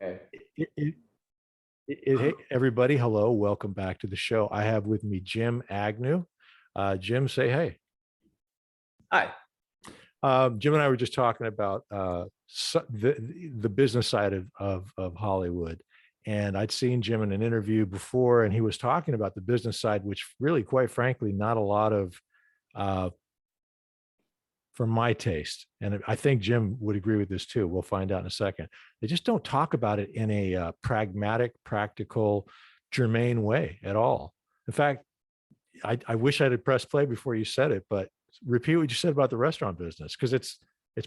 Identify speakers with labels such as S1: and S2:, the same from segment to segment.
S1: Okay.
S2: It, it, hey, everybody, hello, welcome back to the show. I have with me Jim Agnew. Jim, say hey.
S1: Hi.
S2: Jim and I were just talking about the business side of Hollywood. And I'd seen Jim in an interview before, and he was talking about the business side, which really, quite frankly, not a lot of uh, for my taste. And I think Jim would agree with this too. We'll find out in a second. They just don't talk about it in a pragmatic, practical, germane way at all. In fact, I wish I had pressed play before you said it, but repeat what you said about the restaurant business, because it's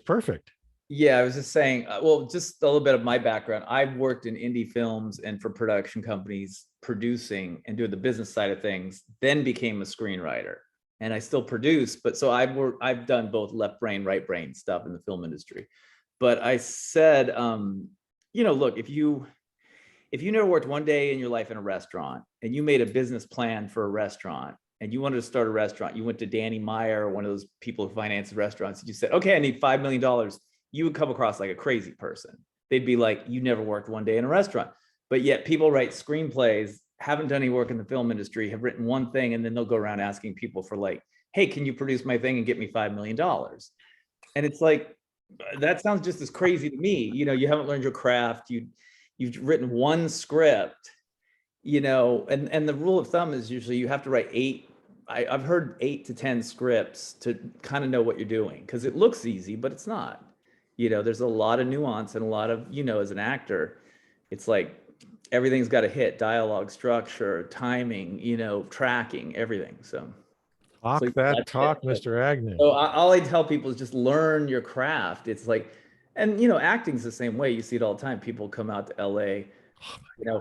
S2: perfect.
S1: Yeah, I was just saying, well, just a little bit of my background. I've worked in indie films and for production companies, producing and doing the business side of things, then became a screenwriter. And I still produce, but so I've done both left brain, right brain stuff in the film industry. But I said, look, if you never worked one day in your life in a restaurant and you made a business plan for a restaurant and you wanted to start a restaurant, you went to Danny Meyer, one of those people who finances restaurants, and you said, okay, I need $5 million. You would come across like a crazy person. They'd be like, you never worked one day in a restaurant. But yet people write screenplays, haven't done any work in the film industry, have written one thing, and then they'll go around asking people for like, hey, can you produce my thing and get me $5 million? And it's like, that sounds just as crazy to me. You haven't learned your craft. You've written one script, and the rule of thumb is usually you have to write I've heard 8 to 10 scripts to kind of know what you're doing, because it looks easy, but it's not. There's a lot of nuance and a lot of, as an actor, it's like everything's got to hit: dialogue, structure, timing, tracking, everything. So
S2: Talk that talk, Mr. Agnew.
S1: So all I tell people is just learn your craft. It's like, and acting's the same way. You see it all the time. People come out to LA,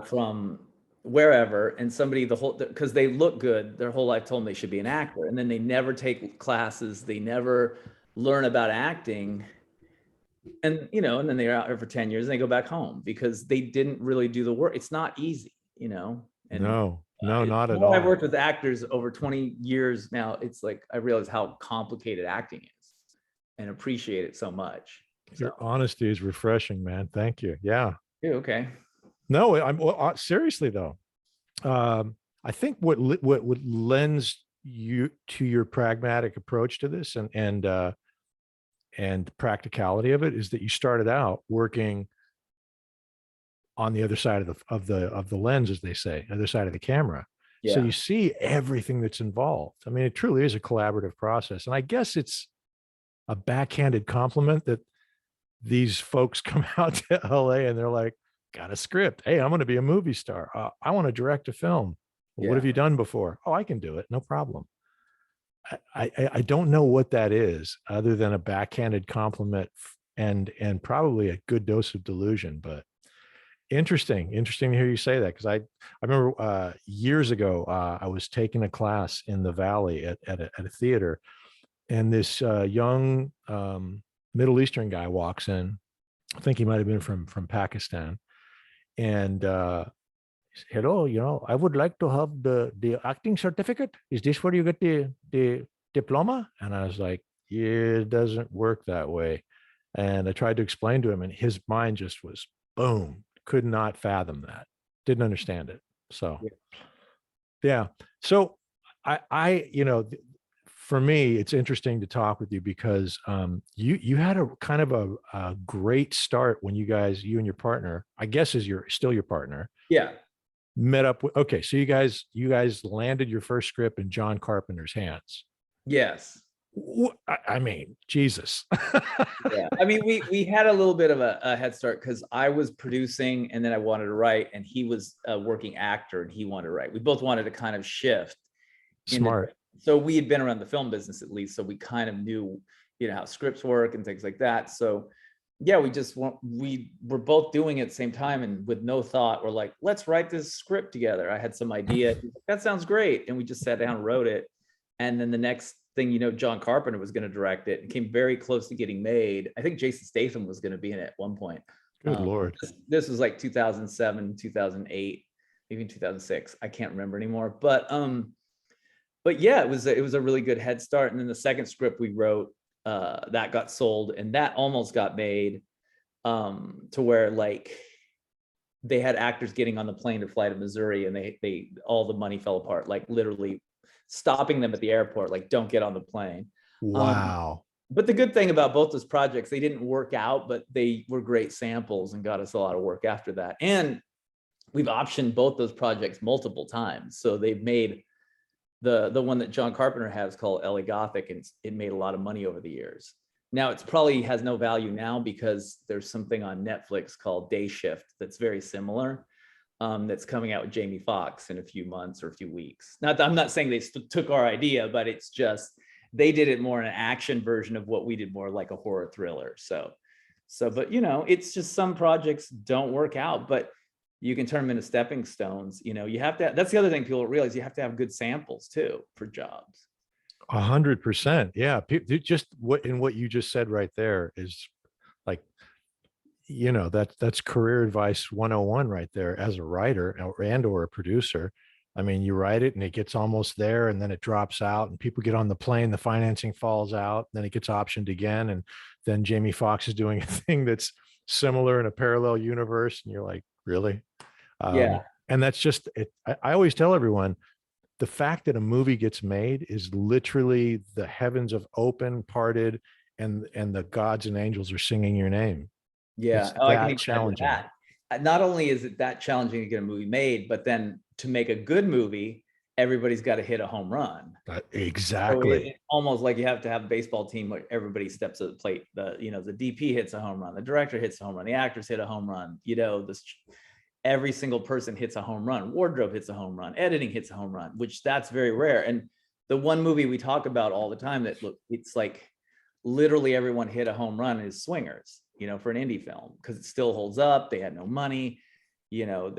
S1: from wherever, and somebody because they look good, their whole life told them they should be an actor, and then they never take classes, they never learn about acting, and and then they're out here for 10 years and they go back home because they didn't really do the work. It's not easy, and
S2: No, not at
S1: I've
S2: all.
S1: worked with actors over 20 years now. It's like I realize how complicated acting is and appreciate it so much.
S2: Your honesty is refreshing, man. Thank you. Yeah.
S1: Okay.
S2: No, seriously though. I think what lends you to your pragmatic approach to this and practicality of it is that you started out working on the other side of the lens, as they say, other side of the camera. Yeah. So you see everything that's involved. I mean, it truly is a collaborative process. And I guess it's a backhanded compliment that these folks come out to LA and they're like, got a script. Hey, I'm going to be a movie star. I want to direct a film. Well, what have you done before? Oh, I can do it. No problem. I don't know what that is other than a backhanded compliment and probably a good dose of delusion, but interesting to hear you say that. Cause I remember years ago, I was taking a class in the Valley at a theater, and this young Middle Eastern guy walks in. I think he might've been from Pakistan. And hello, I would like to have the acting certificate. Is this where you get the diploma? And I was like, yeah, it doesn't work that way. And I tried to explain to him, and his mind just was boom, could not fathom that, didn't understand it. So yeah. So I for me, it's interesting to talk with you because you had a kind of a great start when you and your partner, I guess is still your partner.
S1: Yeah.
S2: Met up with, okay. So you guys landed your first script in John Carpenter's hands.
S1: Yes.
S2: I mean, Jesus.
S1: Yeah. I mean, we had a little bit of a head start because I was producing and then I wanted to write, and he was a working actor and he wanted to write. We both wanted to kind of shift.
S2: Smart.
S1: So we had been around the film business at least, so we kind of knew, how scripts work and things like that. So yeah, we were both doing it at the same time, and with no thought, we're like, let's write this script together. I had some idea. That sounds great. And we just sat down and wrote it. And then the next thing, John Carpenter was going to direct it. It came very close to getting made. I think Jason Statham was going to be in it at one point.
S2: Good Lord.
S1: This was like 2007, 2008, even 2006. I can't remember anymore. But yeah, it was a really good head start. And then the second script we wrote, that got sold, and that almost got made, to where like they had actors getting on the plane to fly to Missouri, and they all the money fell apart, like literally stopping them at the airport, like, don't get on the plane.
S2: Wow.
S1: But the good thing about both those projects, they didn't work out, but they were great samples and got us a lot of work after that. And we've optioned both those projects multiple times. So they've made the one that John Carpenter has called LA Gothic, and it made a lot of money over the years. Now it's probably has no value now because there's something on Netflix called Day Shift that's very similar, that's coming out with Jamie Foxx in a few months or a few weeks. Not that I'm not saying they took our idea, but it's just they did it more in an action version of what we did, more like a horror thriller. So, but you know, it's just some projects don't work out, but you can turn them into stepping stones. You know, you have to, that's the other thing people don't realize, you have to have good samples too for jobs.
S2: 100%. Yeah. Just what you just said right there is like, you know, that's career advice 101 right there as a writer or a producer. I mean, you write it and it gets almost there and then it drops out and people get on the plane, the financing falls out, then it gets optioned again. And then Jamie Foxx is doing a thing that's similar in a parallel universe. And you're like, really?
S1: Yeah.
S2: And that's just it. I always tell everyone, the fact that a movie gets made is literally the heavens have opened, parted, and the gods and angels are singing your name.
S1: Yeah.
S2: It's that challenging.
S1: That. Not only is it that challenging to get a movie made, but then to make a good movie, everybody's got to hit a home run.
S2: Exactly.
S1: So it's almost like you have to have a baseball team where everybody steps to the plate. The DP hits a home run, the director hits a home run, the actors hit a home run. You know, every single person hits a home run. Wardrobe hits a home run. Editing hits a home run, which that's very rare. And the one movie we talk about all the time that it's like literally everyone hit a home run is Swingers, you know, for an indie film, because it still holds up. They had no money, you know,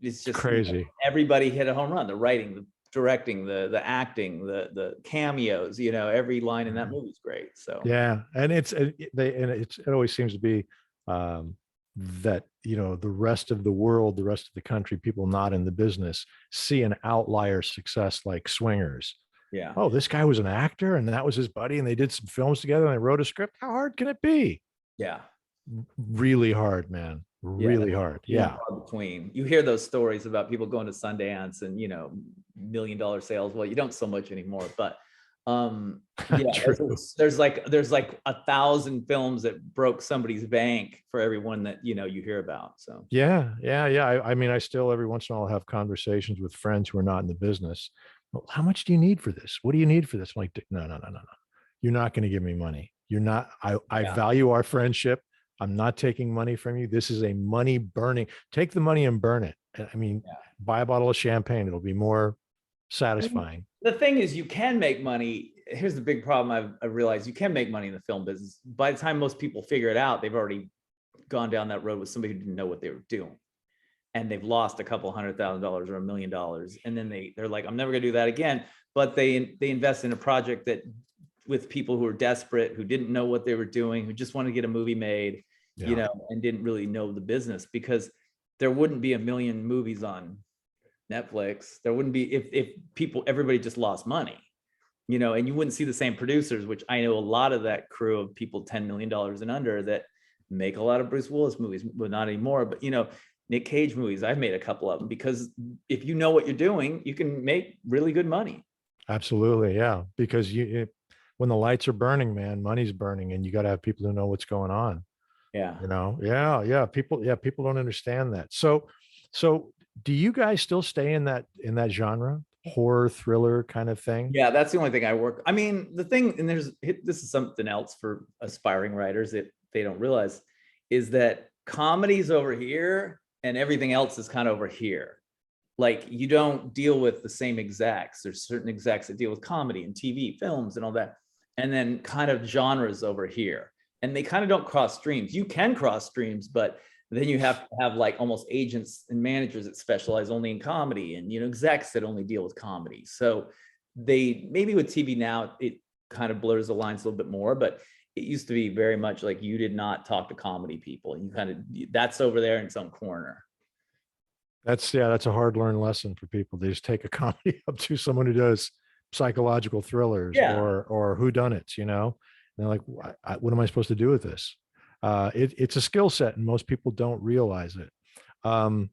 S1: it's just
S2: crazy.
S1: You know, everybody hit a home run. The writing, the directing, the acting, the cameos, you know, every line in that movie is great. So
S2: yeah, and it always seems to be that, you know, the rest of the world, the rest of the country, people not in the business see an outlier success like Swingers.
S1: Yeah.
S2: Oh, this guy was an actor and that was his buddy and they did some films together and they wrote a script. How hard can it be?
S1: Yeah.
S2: Really hard, man. Really hard. Yeah.
S1: Between you hear those stories about people going to Sundance and, you know, $1 million sales. Well, you don't so much anymore, but yeah, there's like 1,000 films that broke somebody's bank for everyone that, you know, you hear about. So
S2: yeah. I mean, I still every once in a while have conversations with friends who are not in the business. Well, how much do you need for this? What do you need for this? I'm like, no. You're not going to give me money. You're not. I value our friendship. I'm not taking money from you. This is a money burning. Take the money and burn it. I mean, buy a bottle of champagne. It'll be more satisfying.
S1: The thing is, you can make money. Here's the big problem. I've realized you can make money in the film business. By the time most people figure it out, they've already gone down that road with somebody who didn't know what they were doing. And they've lost a couple $100,000 or $1 million. And then they're like, I'm never gonna do that again. But they invest in a project that with people who are desperate, who didn't know what they were doing, who just want to get a movie made, you know, and didn't really know the business, because there wouldn't be 1 million movies on Netflix. There wouldn't be if everybody just lost money, you know, and you wouldn't see the same producers, which I know a lot of that crew of people $10 million and under that make a lot of Bruce Willis movies, but not anymore. But, you know, Nick Cage movies, I've made a couple of them, because if you know what you're doing, you can make really good money.
S2: Absolutely. Yeah. Because when the lights are burning, man, money's burning, and you got to have people who know what's going on.
S1: Yeah.
S2: You know? Yeah. People don't understand that. So do you guys still stay in that genre, horror thriller kind of thing?
S1: Yeah, that's the only thing I work. I mean, the thing, and this is something else for aspiring writers that they don't realize, is that comedy's over here and everything else is kind of over here. Like, you don't deal with the same execs. There's certain execs that deal with comedy and TV, films, and all that. And then kind of genres over here. And they kind of don't cross streams. You can cross streams, but then you have to have like almost agents and managers that specialize only in comedy, and, you know, execs that only deal with comedy. So they, maybe with TV now, it kind of blurs the lines a little bit more, but it used to be very much like you did not talk to comedy people. You kind of, that's over there in some corner.
S2: That's a hard learned lesson for people. They just take a comedy up to someone who does psychological thrillers or whodunits, you know, and they're like, what am I supposed to do with this? It's a skill set and most people don't realize it. I'm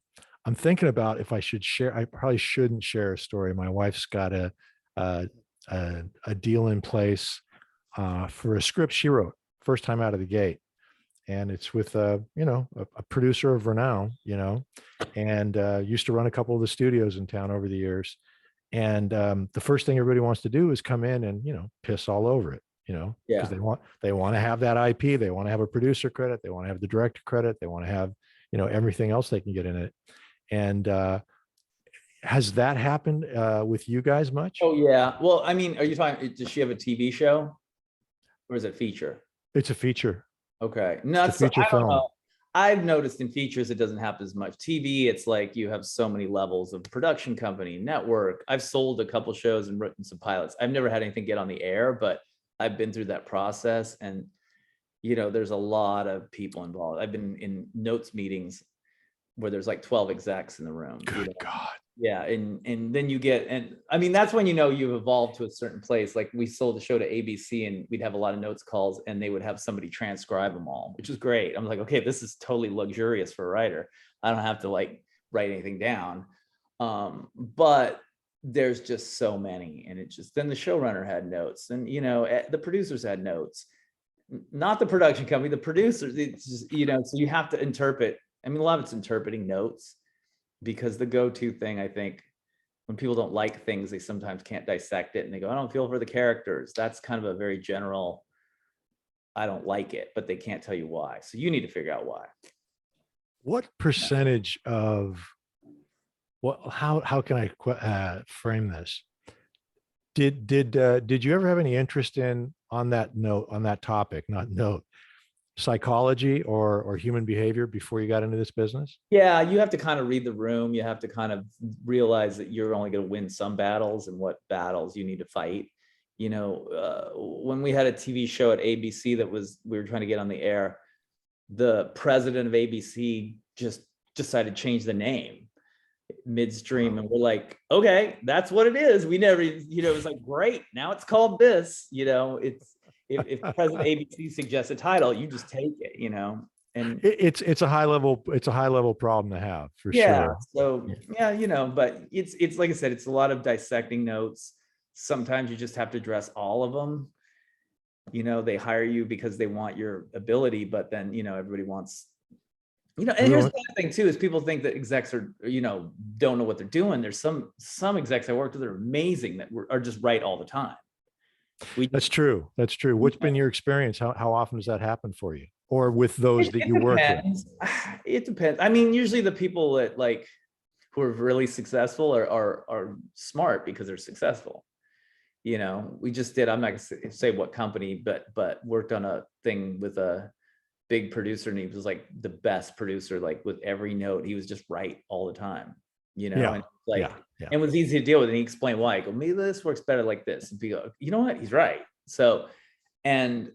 S2: thinking about if I should share. I probably shouldn't share a story. My wife's got a, a deal in place for a script she wrote first time out of the gate, and it's with a producer of renown, and used to run a couple of the studios in town over the years. And the first thing everybody wants to do is come in and piss all over it, because
S1: Yeah.
S2: they want to have that IP, they want to have a producer credit, they want to have the director credit, they want to have everything else they can get in it. And has that happened with you guys much?
S1: Oh yeah. Well, I mean, are you talking? Does she have a TV show, or is it feature?
S2: It's a feature.
S1: Okay. No,
S2: It's a feature
S1: I don't
S2: film.
S1: know. I've noticed in features it doesn't happen as much. TV, it's like you have so many levels of production company, network. I've sold a couple shows and written some pilots. I've never had anything get on the air, but I've been through that process, and there's a lot of people involved. I've been in notes meetings where there's like 12 execs in the room.
S2: Good God.
S1: Yeah, and then you get, and I mean, that's when you've evolved to a certain place. Like we sold the show to ABC, and we'd have a lot of notes calls, and they would have somebody transcribe them all, which is great. I'm like, okay, this is totally luxurious for a writer. I don't have to like write anything down. But there's just so many, and then the showrunner had notes, and the producers had notes, not the production company, the producers. It's just, so you have to interpret. I mean, a lot of it's interpreting notes. Because the go-to thing, I think, when people don't like things, they sometimes can't dissect it, and they go, I don't feel for the characters. That's kind of a very general, I don't like it, but they can't tell you why. So you need to figure out why.
S2: What percentage of how can I frame this? Did you ever have any interest on that topic, not note, psychology or human behavior before you got into this business?
S1: Yeah, you have to kind of read the room. You have to kind of realize that you're only going to win some battles, and what battles you need to fight. When we had a TV show at ABC we were trying to get on the air, the president of ABC just decided to change the name midstream, and we're like, okay, that's what it is. We never, it was like, great, now it's called this. It's if President ABC suggests a title, you just take it, and
S2: it's a high level problem to have, for sure.
S1: So but it's like I said, it's a lot of dissecting notes. Sometimes you just have to address all of them. They hire you because they want your ability, but then everybody wants, and here's the other thing too, is people think that execs are don't know what they're doing. There's some execs I worked with that are amazing, that are just right all the time.
S2: That's true. What's been your experience? How often does that happen for you, or with those that you work with?
S1: It depends. I mean, usually the people that who are really successful are smart because they're successful. We just did, I'm not gonna say what company, but worked on a thing with a big producer, and he was like the best producer, like with every note, he was just right all the time. And it was easy to deal with. And he explained why. I go, maybe this works better like this. And people go, you know what? He's right. So, and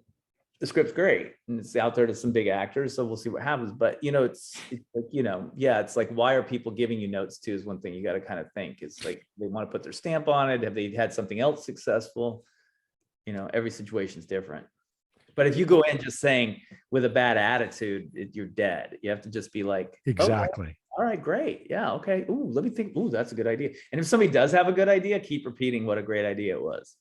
S1: the script's great, and it's out there to some big actors. So we'll see what happens. But it's like, it's like, why are people giving you notes too? Is one thing you got to kind of think. It's like, they want to put their stamp on it. Have they had something else successful? Every situation is different. But if you go in just saying with a bad attitude, you're dead. You have to just be like,
S2: exactly.
S1: Okay, all right, great. Yeah. Okay. Ooh, let me think. Ooh, that's a good idea. And if somebody does have a good idea, keep repeating what a great idea it was.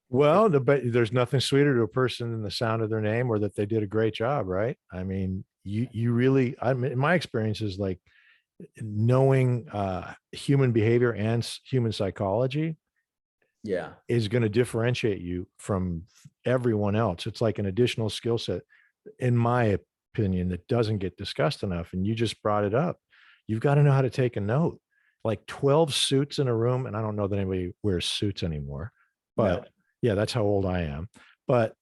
S2: Well, but there's nothing sweeter to a person than the sound of their name, or that they did a great job, right? I mean, you really, in my experience, is like knowing human behavior and human psychology is going to differentiate you from everyone else. It's like an additional skill set, in my opinion, that doesn't get discussed enough. And you just brought it up. You've got to know how to take a note. Like 12 suits in a room, and I don't know that anybody wears suits anymore, but yeah, that's how old I am. But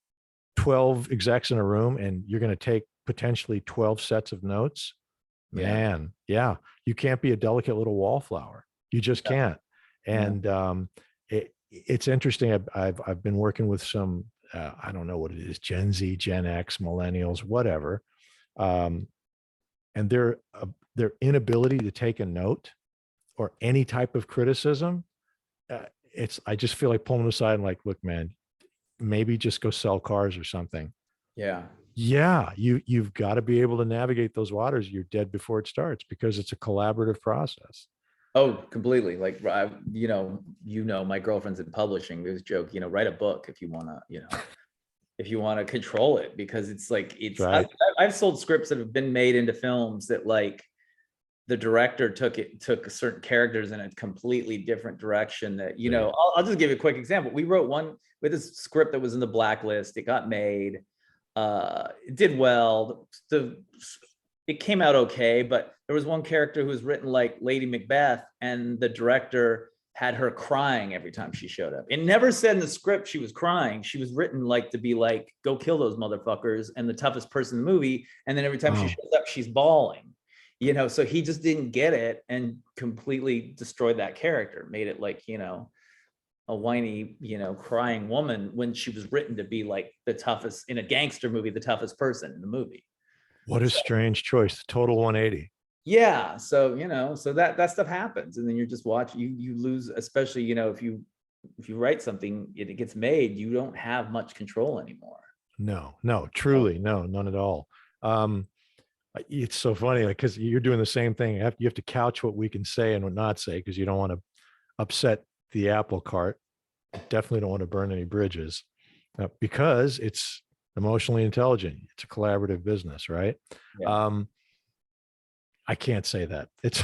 S2: 12 execs in a room, and you're going to take potentially 12 sets of notes. Man, you can't be a delicate little wallflower. You just can't. And it's interesting. I've been working with some, I don't know what it is, Gen Z, Gen X, millennials, whatever. And their inability to take a note or any type of criticism, I just feel like pulling them aside and like, look, man, maybe just go sell cars or something.
S1: Yeah.
S2: Yeah, you've got to be able to navigate those waters. You're dead before it starts because it's a collaborative process.
S1: Oh, completely. Like, my girlfriend's in publishing. There's a joke, write a book if you want to, if you want to control it, because it's like,
S2: That's right.
S1: I've sold scripts that have been made into films that, like, the director took certain characters in a completely different direction that, I'll just give you a quick example. We wrote one with a script that was in the blacklist. It got made. It did well. It came out okay, but there was one character who was written like Lady Macbeth, and the director had her crying every time she showed up. It never said in the script she was crying. She was written like to be like, go kill those motherfuckers, and the toughest person in the movie. And then every time she shows up, she's bawling. So he just didn't get it and completely destroyed that character, made it like, a whiny, crying woman, when she was written to be like the toughest in a gangster movie, the toughest person in the movie.
S2: What a strange choice. Total 180.
S1: Yeah. So that stuff happens. And then you're just watching, you lose, especially, if you write something, it gets made, you don't have much control anymore.
S2: No, truly, no, none at all. It's so funny, like, because you're doing the same thing. You have to couch what we can say and what not say, because you don't want to upset the apple cart. You definitely don't want to burn any bridges, because it's emotionally intelligent. It's a collaborative business, right?
S1: Yeah.
S2: I can't say that. It's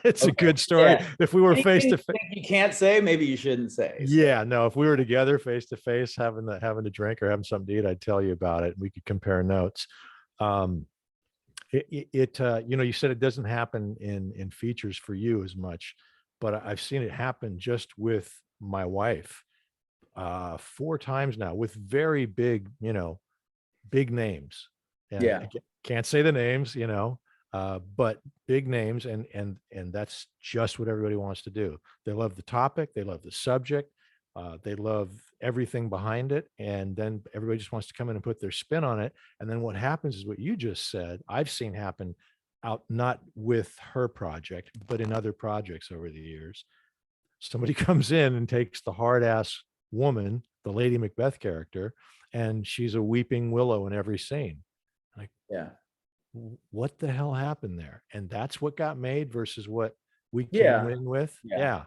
S2: it's a good story. Yeah. If we were face to face,
S1: you can't say, maybe you shouldn't say.
S2: So. Yeah, no. If we were together face to face, having a drink or having something to eat, I'd tell you about it. We could compare notes. You said it doesn't happen in features for you as much, but I've seen it happen just with my wife 4 times now, with very big, big names. And
S1: yeah.
S2: I can't say the names, but big names, and that's just what everybody wants to do. They love the topic, they love the subject, they love everything behind it, and then everybody just wants to come in and put their spin on it. And then what happens is what you just said, I've seen happen out, not with her project, but in other projects over the years. Somebody comes in and takes the hard ass woman, the Lady Macbeth character, and she's a weeping willow in every scene. Like,
S1: yeah,
S2: what the hell happened there? And that's what got made versus what we came in with. Yeah.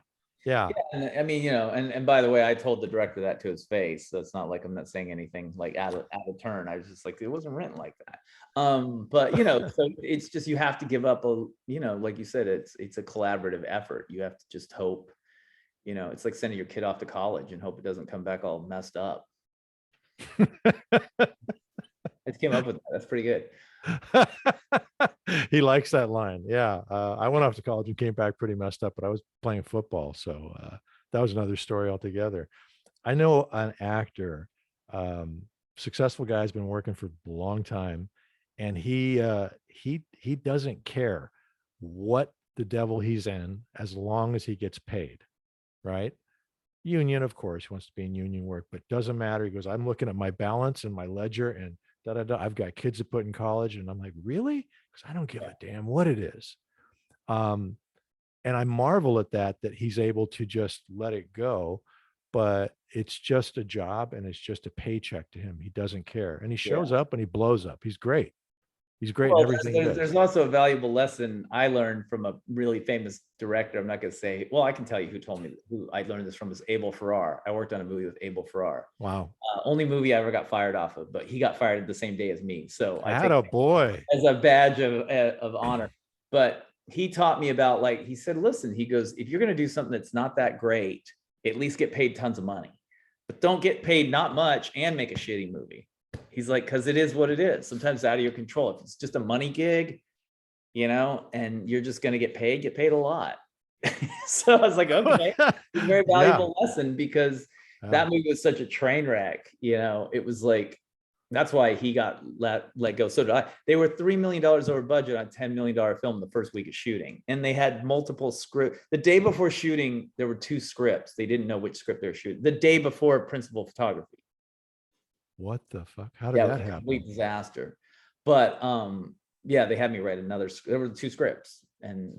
S1: And I mean, and by the way, I told the director that to his face, so it's not like I'm not saying anything like out of turn. I was just like, it wasn't written like that. But so it's just, you have to give up like you said, it's a collaborative effort. You have to just hope, it's like sending your kid off to college and hope it doesn't come back all messed up. I came up with that. That's pretty good.
S2: He likes that line. Yeah. I went off to college and came back pretty messed up, but I was playing football. So that was another story altogether. I know an actor, successful guy, has been working for a long time, and he doesn't care what the devil he's in as long as he gets paid, right? Union, of course, he wants to be in union work, but doesn't matter. He goes, I'm looking at my balance and my ledger, and I've got kids to put in college. And I'm like, really? Because I don't give a damn what it is. And I marvel at that he's able to just let it go, but it's just a job and it's just a paycheck to him. He doesn't care. And he shows up and he blows up. He's great. He's great in everything.
S1: There's also a valuable lesson I learned from a really famous director. I'm not going to say, well, I can tell you who told me, who I learned this from, is Abel Ferrar. I worked on a movie with Abel Ferrar.
S2: Wow.
S1: Only movie I ever got fired off of, but he got fired the same day as me. So I
S2: take it boy
S1: as a badge of honor. But he taught me about, like, he said, listen, he goes, if you're going to do something that's not that great, at least get paid tons of money, but don't get paid not much and make a shitty movie. He's like, because it is what it is. Sometimes it's out of your control. If it's just a money gig, and you're just going to get paid a lot. So I was like, okay, it's a very valuable lesson, because that movie was such a train wreck. It was like, that's why he got let go. So did I. They were $3 million over budget on a $10 million film the first week of shooting. And they had multiple scripts. The day before shooting, there were 2 scripts. They didn't know which script they were shooting. The day before, principal photography.
S2: What the fuck? How did that happen?
S1: Complete disaster. But they had me write another. There were 2 scripts, and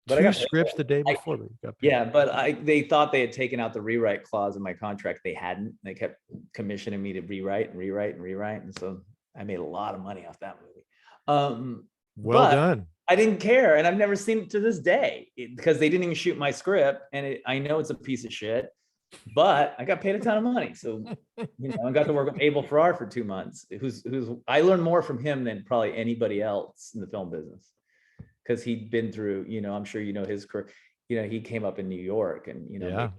S2: but 2 scripts the day before.
S1: But they thought they had taken out the rewrite clause in my contract. They hadn't. They kept commissioning me to rewrite, and so I made a lot of money off that movie.
S2: Well
S1: But
S2: done.
S1: I didn't care, and I've never seen it to this day because they didn't even shoot my script, and I know it's a piece of shit, but I got paid a ton of money. So, I got to work with Abel Ferrara for 2 months, who's I learned more from him than probably anybody else in the film business, because he'd been through, I'm sure his career. He came up in New York, and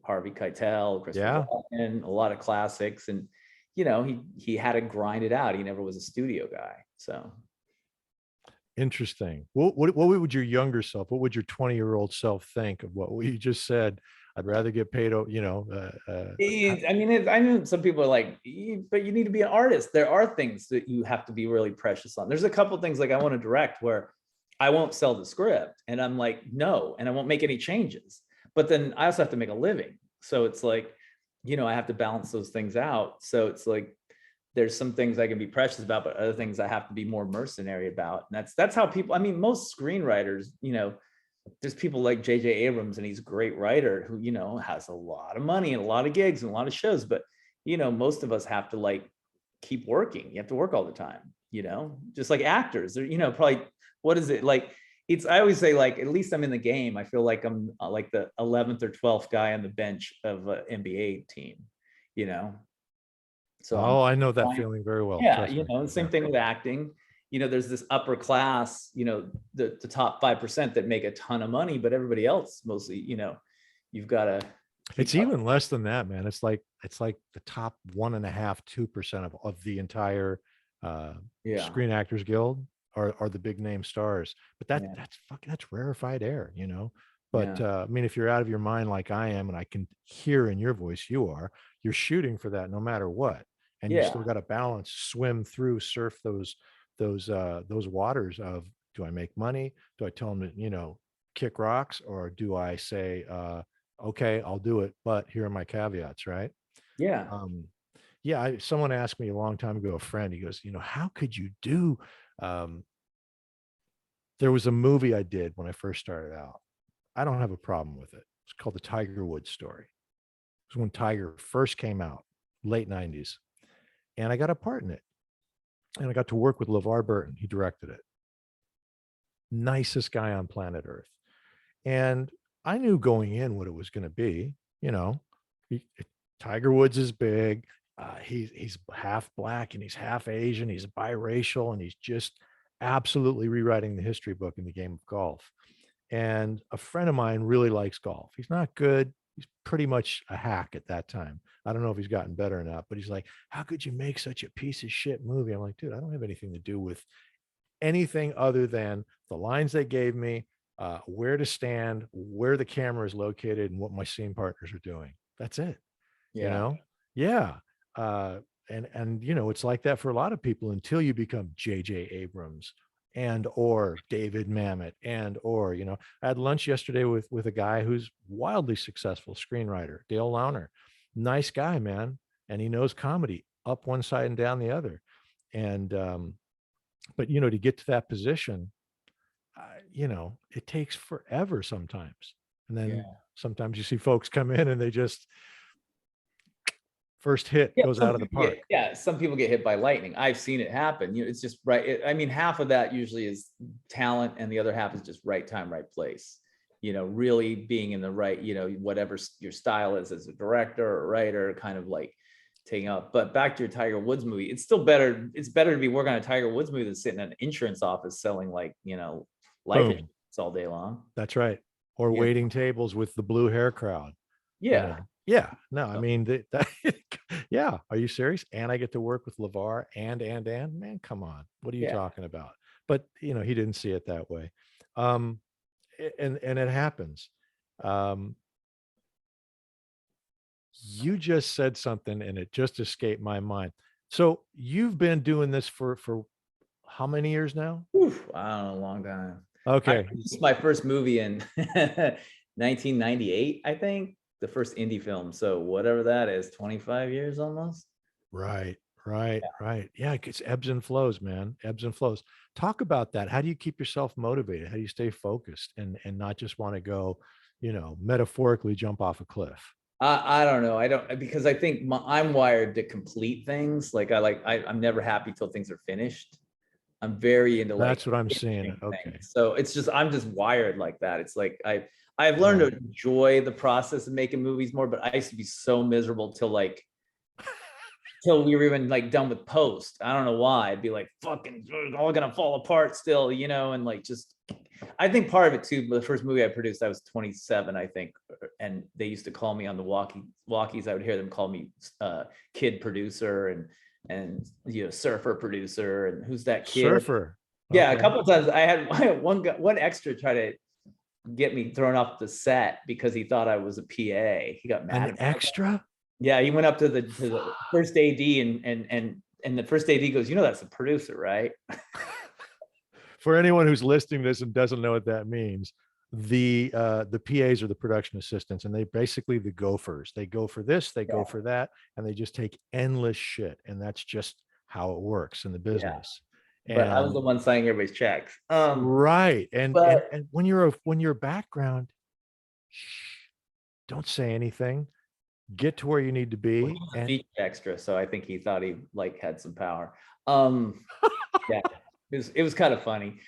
S1: Harvey Keitel, Christopher Walken, a lot of classics, and he had to grind it out. He never was a studio guy. So
S2: interesting. What would your younger self, what would your 20-year-old self think of what you just said? I'd rather get paid, I
S1: mean, some people are like, but you need to be an artist. There are things that you have to be really precious on. There's a couple things like I want to direct where I won't sell the script, and I'm like, no, and I won't make any changes. But then I also have to make a living. So it's like, I have to balance those things out. So it's like, there's some things I can be precious about, but other things I have to be more mercenary about. And that's how people, most screenwriters, there's people like J.J. Abrams, and he's a great writer who, has a lot of money and a lot of gigs and a lot of shows. But, most of us have to like keep working. You have to work all the time, just like actors. They're, probably, what is it like? I always say, like, at least I'm in the game. I feel like I'm like the 11th or 12th guy on the bench of an NBA team, So
S2: I know that feeling very well.
S1: Yeah, the same thing with acting. There's this upper class, the top 5% that make a ton of money, but everybody else mostly, you've got to.
S2: It's even less than that, man. It's like the top 1.5%, 2% of the entire Screen Actors Guild are the big name stars. But that's rarefied air, But if you're out of your mind like I am, and I can hear in your voice you're shooting for that no matter what. And you still got to balance, swim through, surf those waters of, do I make money? Do I tell them to, kick rocks? Or do I say, okay, I'll do it, but here are my caveats, right?
S1: Yeah.
S2: Someone asked me a long time ago, a friend, he goes, how could you do, there was a movie I did when I first started out. I don't have a problem with it. It's called The Tiger Woods Story. It was when Tiger first came out, late 90s. And I got a part in it. And I got to work with LeVar Burton. He directed it. Nicest guy on planet Earth. And I knew going in what it was going to be. Tiger Woods is big. He's half black and he's half Asian. He's biracial, and he's just absolutely rewriting the history book in the game of golf. And a friend of mine really likes golf. He's not good. He's pretty much a hack at that time. I don't know if he's gotten better or not, but he's like, how could you make such a piece of shit movie? I'm like, dude, I don't have anything to do with anything other than the lines they gave me, where to stand, where the camera is located, and what my scene partners are doing. That's it. And it's like that for a lot of people until you become J.J. Abrams and or David Mamet I had lunch yesterday with a guy who's wildly successful screenwriter, Dale Launer. Nice guy, man. And he knows comedy up one side and down the other. And but to get to that position, it takes forever sometimes. And then sometimes you see folks come in and they just first hit goes out of the park.
S1: Some people get hit by lightning. I've seen it happen. It's just right. Half of that usually is talent, and the other half is just right time, right place. Really being in the right, whatever your style is as a director or writer, kind of like taking up. But back to your Tiger Woods movie, it's still better. It's better to be working on a Tiger Woods movie than sitting in an insurance office selling life insurance all day long.
S2: That's right. Or waiting tables with the blue hair crowd. No, I mean, are you serious? And I get to work with LeVar and man, come on. What are you talking about? But, he didn't see it that way. And it happens. You just said something and it just escaped my mind. So you've been doing this for how many years now?
S1: I don't know, a long time.
S2: Okay.
S1: This is my first movie in 1998, I think. The first indie film. So whatever that is, 25 years almost.
S2: Right. Yeah, it's ebbs and flows, man. Ebbs and flows. Talk about that. How do you keep yourself motivated? How do you stay focused and not just want to go, metaphorically jump off a cliff?
S1: I don't know. I don't, because I think I'm wired to complete things. Like I'm never happy till things are finished. I'm very into like
S2: That's what I'm seeing.
S1: finishing
S2: Okay.
S1: things. So it's just, I'm just wired like that. It's like I've learned
S2: Yeah.
S1: to enjoy the process of making movies more, but I used to be so miserable till we were even like done with post. I don't know why. I'd be like, fucking all gonna fall apart still, and like just I think part of it too, the first movie I produced, I was 27, I think. And they used to call me on the walkies. I would hear them call me kid producer and surfer producer. And who's that kid?
S2: Surfer.
S1: Yeah, a
S2: Okay.
S1: couple of times I had one extra try to get me thrown off the set because he thought I was a PA. He got mad
S2: An
S1: at me.
S2: extra?
S1: Yeah, he went up to the first AD and the first AD goes, that's the producer, right?
S2: For anyone who's listening to this and doesn't know what that means, the PAs are the production assistants, and they basically the gophers. They go for this, they go for that, and they just take endless shit. And that's just how it works in the business.
S1: But I was the
S2: And
S1: one signing everybody's checks.
S2: right.
S1: But
S2: And when you're background, shh, don't say anything. Get to where you need to
S1: well,
S2: be.
S1: he was a
S2: And
S1: feature extra, so I think he thought he like had some power. Yeah, it was kind of funny.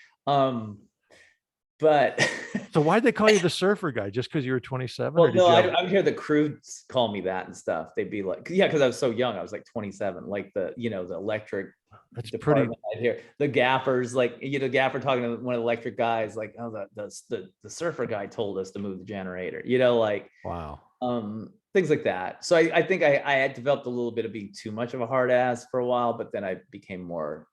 S1: But
S2: so why'd they call you the surfer guy? Just because you were 27, or
S1: well,
S2: did
S1: no,
S2: you
S1: I
S2: have?
S1: would hear the crew call me that and stuff. They'd be like, yeah, because I was so young. I was like 27, like the electric
S2: That's pretty.
S1: department. I'd hear the gaffers, like gaffer talking to one of the electric guys, like, oh, the surfer guy told us to move the generator, like
S2: Wow.
S1: things like that. So I think I had developed a little bit of being too much of a hard ass for a while, but then I became more,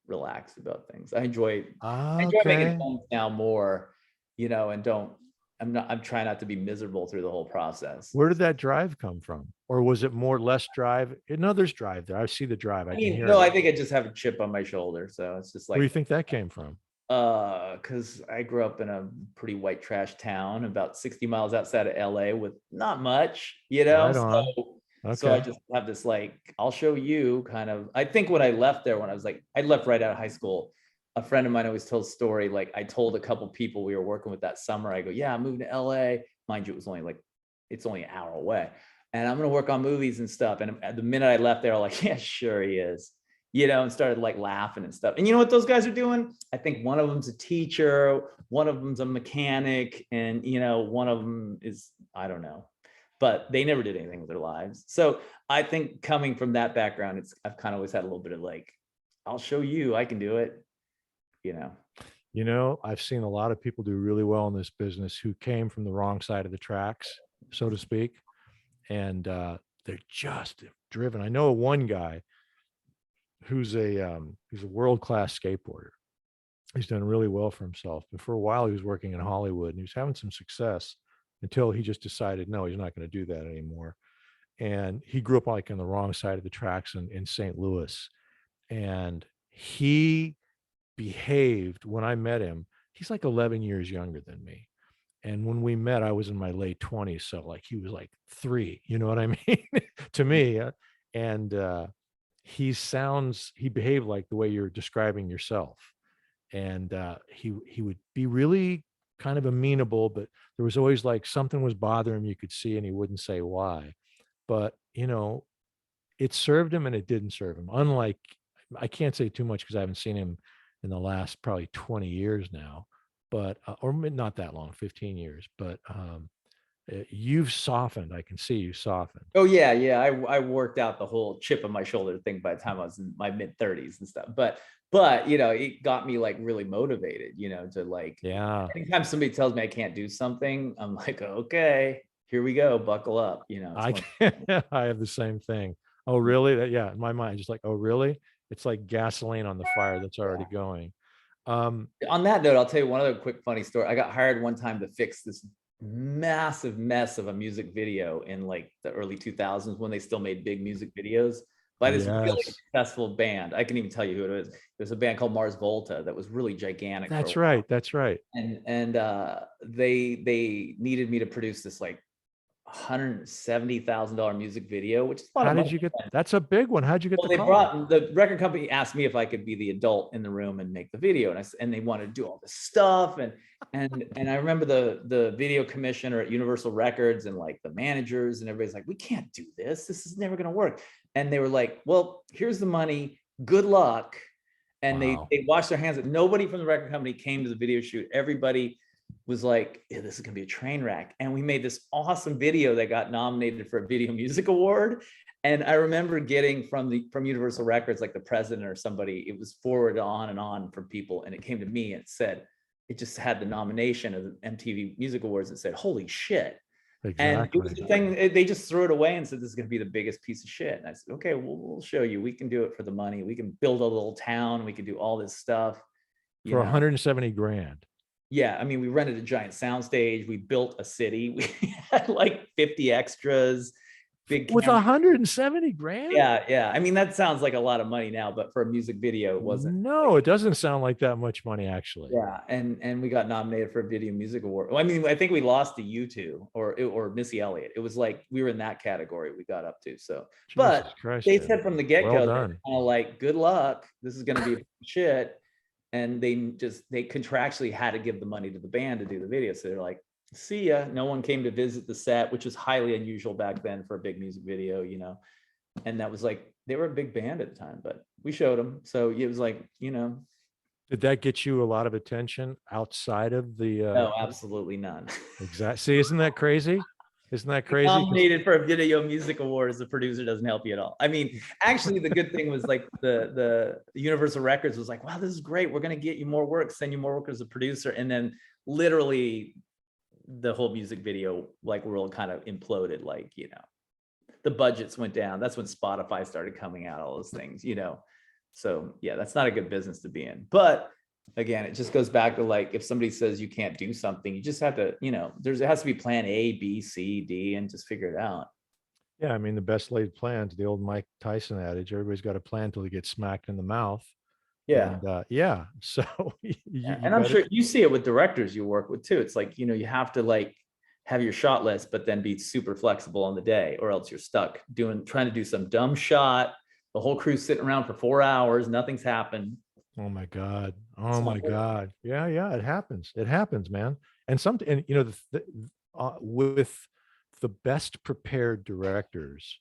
S1: relaxed about things. I enjoy making
S2: Okay.
S1: films now more, and I'm trying not to be miserable through the whole process.
S2: Where did that drive come from? Or was it more less drive? No, there's drive there. I see the drive. I
S1: I
S2: can
S1: mean,
S2: hear
S1: no,
S2: it.
S1: I think I just have a chip on my shoulder. So it's just
S2: Where do you
S1: like,
S2: think that came from?
S1: because I grew up in a pretty white trash town about 60 miles outside of LA with not much,
S2: Right on.
S1: so I
S2: Okay.
S1: just have this like, I'll show you kind of. I think when I left there, when I was like, I left right out of high school. A friend of mine always tells a story. Like I told a couple people we were working with that summer, I go, yeah, I'm moving to LA. Mind you, it's only an hour away. And I'm going to work on movies and stuff. And the minute I left there, I'm like, yeah, sure he is, and started like laughing and stuff. And you know what those guys are doing? I think one of them's a teacher, one of them's a mechanic, and one of them is, I don't know, but they never did anything with their lives. So I think coming from that background, I've kind of always had a little bit of like, I'll show you, I can do it,
S2: I've seen a lot of people do really well in this business who came from the wrong side of the tracks, so to speak. And they're just driven. I know one guy who's a world-class skateboarder. He's done really well for himself. But for a while, he was working in Hollywood and he was having some success until he just decided, no, he's not going to do that anymore. And he grew up like on the wrong side of the tracks in St. Louis. And he behaved when I met him. He's like 11 years younger than me. And when we met, I was in my late 20s. So like he was like 3, you know what I mean? To me. And he behaved like the way you're describing yourself. And he would be really kind of amenable, but there was always like something was bothering him, you could see, and he wouldn't say why. But it served him and it didn't serve him. Unlike, I can't say too much because I haven't seen him in the last probably 20 years now, but or not that long, 15 years. But you've softened. I can see you softened.
S1: Oh yeah, yeah. I worked out the whole chip on my shoulder thing by the time I was in my mid-30s and stuff. But it got me like really motivated, to like,
S2: Yeah.
S1: anytime somebody tells me I can't do something, I'm like, okay, here we go, buckle up.
S2: I can, I have the same thing. Oh, really? Yeah, in my mind, just like, oh, really? It's like gasoline on the fire that's already going.
S1: On that note, I'll tell you one other quick funny story. I got hired one time to fix this massive mess of a music video in like the early 2000s when they still made big music videos by this really
S2: Yes.
S1: successful band. I can even tell you who it is. There's a band called Mars Volta that was really gigantic.
S2: That's right. That's right.
S1: And they needed me to produce this like $170,000 music video, which is a lot
S2: How
S1: of
S2: did
S1: money.
S2: you get, that's a big one. How'd you get
S1: Well,
S2: the
S1: they
S2: call?
S1: brought the record company asked me if I could be the adult in the room and make the video, and they wanted to do all this stuff, and I remember the video commissioner at Universal Records and like the managers and everybody's like, we can't do this. This is never going to work. And they were like, well, here's the money. Good luck. And
S2: Wow.
S1: they washed their hands. Nobody from the record company came to the video shoot. Everybody was like, yeah, this is gonna be a train wreck. And we made this awesome video that got nominated for a Video Music Award. And I remember getting from Universal Records, like the president or somebody, it was forwarded on and on from people. And it came to me and it said, it just had the nomination of the MTV Music Awards and said, holy shit.
S2: Exactly.
S1: And it was the thing, they just threw it away and said, this is going to be the biggest piece of shit. And I said, okay, we'll show you. We can do it for the money. We can build a little town. We can do all this stuff.
S2: For 170 grand.
S1: Yeah. I mean, we rented a giant soundstage. We built a city. We had like 50 extras. Big
S2: with 170 grand.
S1: Yeah. I mean, that sounds like a lot of money now, but for a music video, it wasn't.
S2: No, it doesn't sound like that much money, actually.
S1: Yeah, and we got nominated for a Video Music Award. Well, I mean, I think we lost to U2 or Missy Elliott. It was like we were in that category we got up to. So, but they said from the get-go, kind of like, good luck. This is going to be shit. And they contractually had to give the money to the band to do the video. So they're like, see ya. No one came to visit the set, which was highly unusual back then for a big music video, you know. And that was like, they were a big band at the time, but we showed them. So it was like, you know.
S2: Did that get you a lot of attention outside of the?
S1: No, absolutely none.
S2: Exactly. See, isn't that crazy? Isn't that crazy?
S1: Nominated for a Video Music Award as a producer doesn't help you at all. I mean, actually, the good thing was like the Universal Records was like, wow, this is great. We're going to get you more work, send you more work as a producer. And then literally the whole music video like world kind of imploded. Like, you know, the budgets went down. That's when Spotify started coming out, all those things, you know. So yeah, that's not a good business to be in. But again, it just goes back to like, if somebody says you can't do something, you just have to, you know, it has to be plan A, B, C, D, and just figure it out.
S2: Yeah, I mean, the best laid plans, the old Mike Tyson adage, everybody's got a plan till he gets smacked in the mouth.
S1: Yeah.
S2: And, yeah. So
S1: and I'm sure you see it with directors you work with too. It's like, you know, you have to like have your shot list, but then be super flexible on the day, or else you're stuck trying to do some dumb shot. The whole crew's sitting around for 4 hours. Nothing's happened.
S2: Oh my God. Oh my God. Yeah. Yeah. It happens. It happens, man. And you know, with the best prepared directors,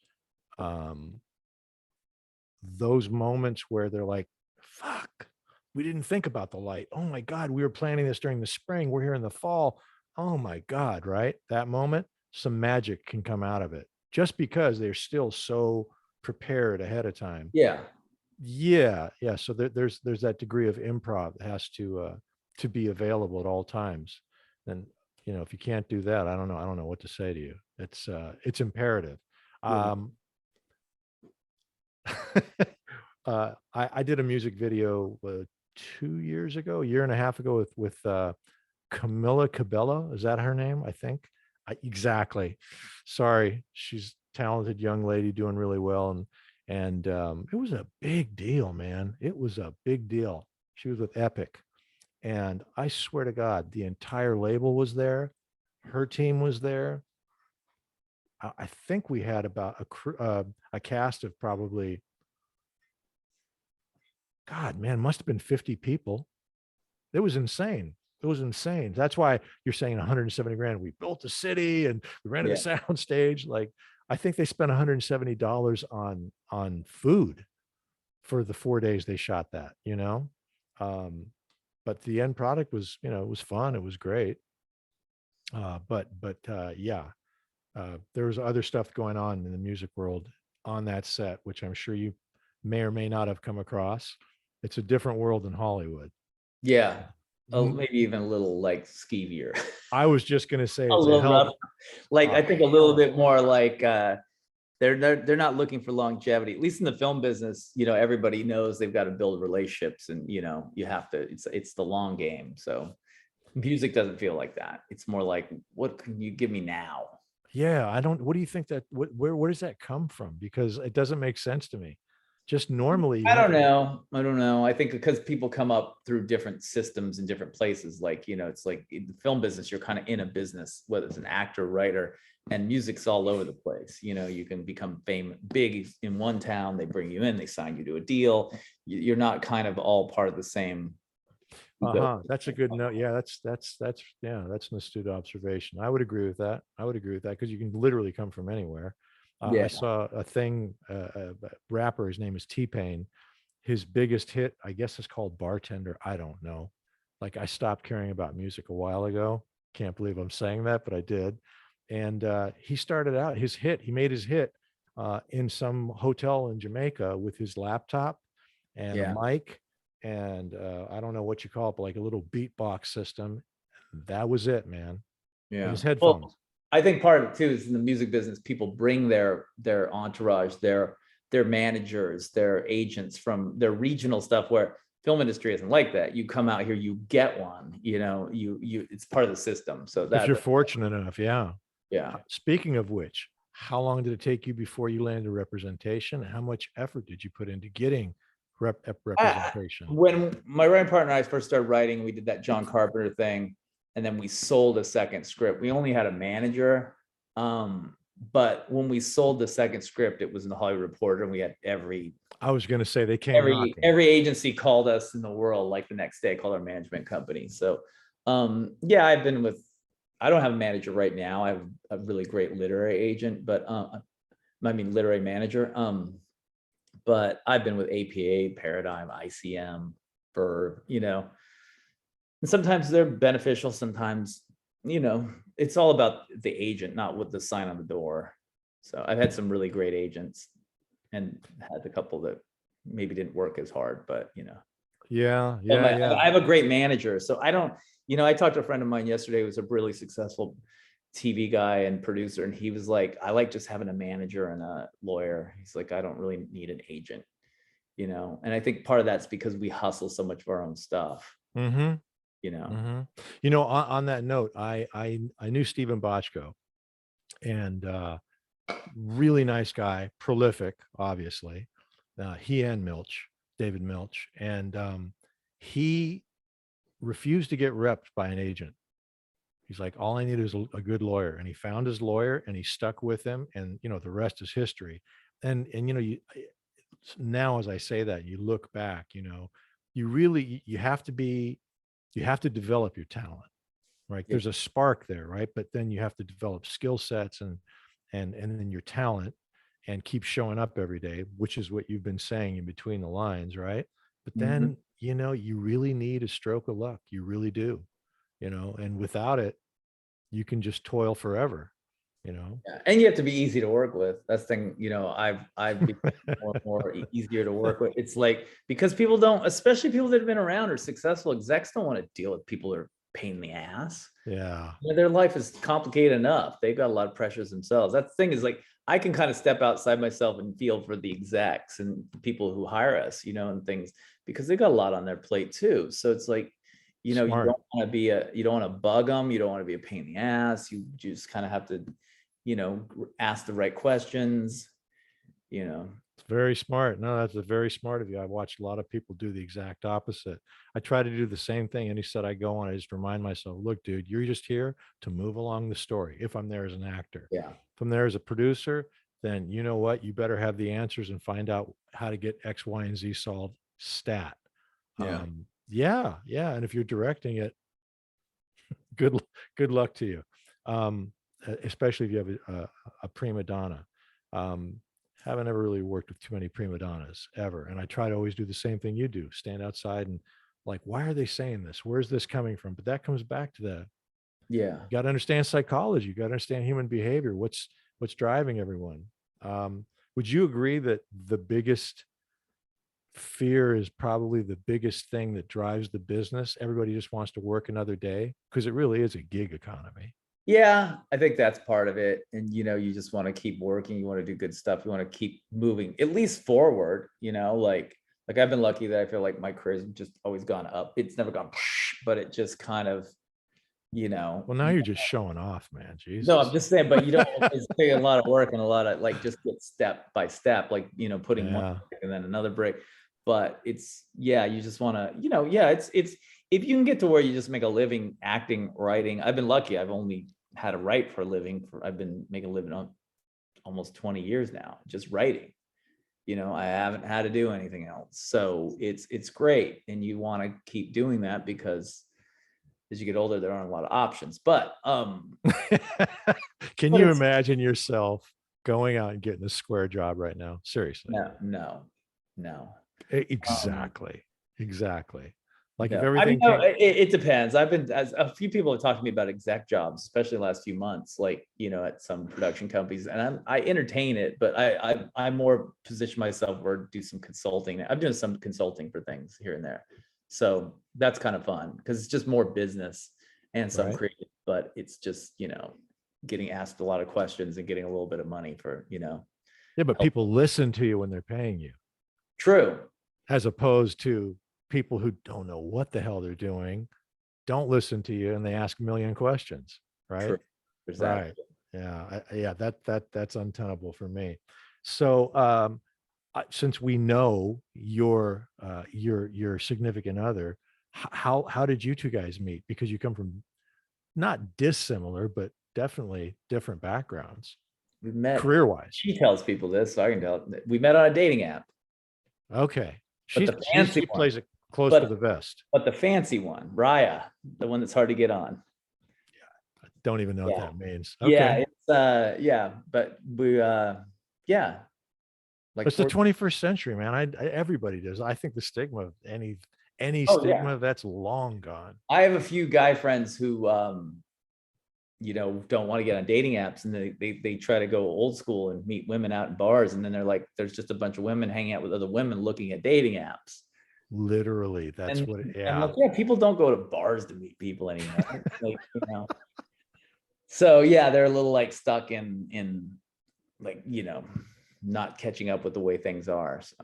S2: those moments where they're like, fuck, we didn't think about the light. Oh my God. We were planning this during the spring. We're here in the fall. Oh my God. Right. That moment, some magic can come out of it just because they're still so prepared ahead of time.
S1: Yeah.
S2: So there's that degree of improv that has to be available at all times. And you know, if you can't do that, I don't know what to say to you. It's imperative.
S1: Yeah.
S2: I did a music video 2 years ago, a year and a half ago with Camilla Cabello. Is that her name? I think. Exactly. Sorry, she's a talented young lady doing really well, and it was a big deal, man. It was a big deal. She was with Epic, and I swear to God, the entire label was there. Her team was there. I think we had about a cast of probably, God, man, must have been 50 people. It was insane. It was insane. That's why you're saying 170 grand. We built a city and we rented a sound stage. Like, I think they spent $170 on food for the 4 days they shot that, you know? But the end product was, you know, it was fun. It was great. Yeah, there was other stuff going on in the music world on that set, which I'm sure you may or may not have come across. It's a different world than Hollywood.
S1: Yeah. Oh, maybe even a little like skeevier.
S2: I was just going to say
S1: a little rough. Like, I think a little bit more like they're not looking for longevity, at least in the film business. You know, everybody knows they've got to build relationships, and you know, you have to, it's the long game. So music doesn't feel like that. It's more like, what can you give me now?
S2: Yeah, what do you think that where does that come from? Because it doesn't make sense to me. Just normally you
S1: I
S2: have
S1: don't
S2: to,
S1: know. I don't know. I think because people come up through different systems in different places. Like, it's like in the film business, you're kind of in a business, whether it's an actor, writer, and music's all over the place. You can become big in one town. They bring you in, they sign you to a deal. You're not kind of all part of the same.
S2: That's a good note. Yeah, that's an astute observation. I would agree with that. Because you can literally come from anywhere.
S1: Yeah.
S2: I saw a thing, a rapper, his name is T-Pain. His biggest hit, I guess, is called Bartender. I don't know. Like, I stopped caring about music a while ago. Can't believe I'm saying that, but I did. And he started out he made his hit in some hotel in Jamaica with his laptop and a
S1: Yeah.
S2: mic and I don't know what you call it, but like a little beatbox system. That was it, man. And
S1: Yeah.
S2: his headphones.
S1: Well, I think part of it too is in the music business, people bring their entourage, their managers, their agents from their regional stuff, where film industry isn't like that. You come out here, you get one, it's part of the system. So
S2: If you're
S1: that,
S2: fortunate enough, yeah.
S1: yeah.
S2: Speaking of which, how long did it take you before you landed representation? How much effort did you put into getting representation?
S1: When my writing partner and I first started writing, we did that John Carpenter thing, and then we sold a second script. We only had a manager, but when we sold the second script, it was in the Hollywood Reporter, and we had
S2: I was going to say they came knocking.
S1: Every agency called us in the world, like the next day, called our management company. So, yeah, I don't have a manager right now. I have a really great literary agent, but literary manager. But I've been with APA, Paradigm, ICM, for, and sometimes they're beneficial. Sometimes, it's all about the agent, not what the sign on the door. So I've had some really great agents and had a couple that maybe didn't work as hard, but
S2: Yeah.
S1: I have a great manager. So I don't, I talked to a friend of mine yesterday who was a really successful TV guy and producer, and he was like, I like just having a manager and a lawyer. He's like, I don't really need an agent, and I think part of that's because we hustle so much of our own stuff.
S2: On that note, I knew Stephen Bochco, and really nice guy, prolific, obviously. He and David Milch, and he refused to get repped by an agent. He's like, all I need is a good lawyer. And he found his lawyer and he stuck with him. And, the rest is history. And now, as I say that, you look back, you have to develop your talent, right? There's a spark there, right? But then you have to develop skill sets and then your talent and keep showing up every day, which is what you've been saying in between the lines, right? But then, you really need a stroke of luck. You really do, and without it, you can just toil forever,
S1: Yeah. And you have to be easy to work with. That's the thing, I've become more easier to work with. It's like, because people don't, especially people that have been around or successful execs, don't want to deal with people that are pain in the ass.
S2: Yeah.
S1: Their life is complicated enough. They've got a lot of pressures themselves. That's the thing, is like, I can kind of step outside myself and feel for the execs and people who hire us, and things, because they got a lot on their plate too. So it's like, you don't want to you don't want to bug them. You don't want to be a pain in the ass. You just kind of have to, ask the right questions,
S2: It's very smart. No, that's very smart of you. I watched a lot of people do the exact opposite. I try to do the same thing. Any set I go on, I just remind myself, look, dude, you're just here to move along the story. If I'm there as an actor,
S1: yeah.
S2: If I'm there as a producer, then you know what? You better have the answers and find out how to get X, Y, and Z solved stat.
S1: Yeah.
S2: Yeah. And if you're directing it, good luck to you. Especially if you have a prima donna. Haven't ever really worked with too many prima donnas ever. And I try to always do the same thing you do, stand outside and like, why are they saying this? Where's this coming from? But that comes back to that.
S1: Yeah.
S2: You got to understand psychology. You got to understand human behavior. What's driving everyone. Would you agree that the biggest fear is probably the biggest thing that drives the business? Everybody just wants to work another day, because it really is a gig economy.
S1: Yeah, I think that's part of it. And, you just want to keep working. You want to do good stuff. You want to keep moving, at least forward, like I've been lucky that I feel like my career's just always gone up. It's never gone, but it just kind of, you know.
S2: Well, now you're just showing off, man.
S1: No, I'm
S2: Jesus.
S1: just saying, but you don't, it's taking a lot of work and a lot of like, just get step by step, like, you know, putting one
S2: Yeah.
S1: break and then another break. But it's, yeah, you just want to, you know, yeah, it's, if you can get to where you just make a living acting, writing, I've been lucky. I've only had to write for a living I've been making a living on almost 20 years now, just writing. You know, I haven't had to do anything else. So it's great. And you want to keep doing that because as you get older, there aren't a lot of options. But
S2: Can
S1: but
S2: you
S1: it's
S2: imagine yourself going out and getting a square job right now? Seriously.
S1: no. Um,
S2: Exactly. Exactly. Like if
S1: no, I mean,
S2: everything
S1: no,
S2: came,
S1: it depends. I've been, as a few people have talked to me about exec jobs, especially the last few months, like, you know, at some production companies, and I entertain it, but I more position myself or do some consulting. I'm doing some consulting for things here and there. So that's kind of fun because it's just more business and some
S2: right?
S1: creative, but it's just, you know, getting asked a lot of questions and getting a little bit of money for, you know,
S2: Yeah, but
S1: help.
S2: people listen to you when they're paying you,
S1: True.
S2: as opposed to people who don't know what the hell they're doing, don't listen to you, and they ask a million questions,
S1: True.
S2: right?
S1: There's that.
S2: Right. Yeah. Yeah. That's untenable for me. So, since we know your significant other, how did you two guys meet? Because you come from not dissimilar, but definitely different backgrounds,
S1: We met,
S2: career wise.
S1: she tells people this, so I can tell. We met on a dating app,
S2: Okay,
S1: but
S2: she's
S1: the
S2: she
S1: fancy
S2: she
S1: one,
S2: plays it close to the
S1: but
S2: vest.
S1: but the fancy one, Raya, the one that's hard to get on.
S2: Don't even know what
S1: Yeah.
S2: that means.
S1: Yeah,
S2: Okay,
S1: it's yeah, but we yeah, like
S2: it's the
S1: 4.
S2: 21st century, man. Everybody does. I think the stigma of any
S1: Oh yeah.
S2: stigma that's long gone.
S1: I have a few guy friends who you know, don't want to get on dating apps, and they try to go old school and meet women out in bars, and then they're like, there's just a bunch of women hanging out with other women looking at dating apps.
S2: Literally, that's
S1: And
S2: what.
S1: I'm
S2: Yeah.
S1: like, yeah, people don't go to bars to meet people anymore. Like, you know. So yeah, they're a little like stuck in like, you know, not catching up with the way things are. So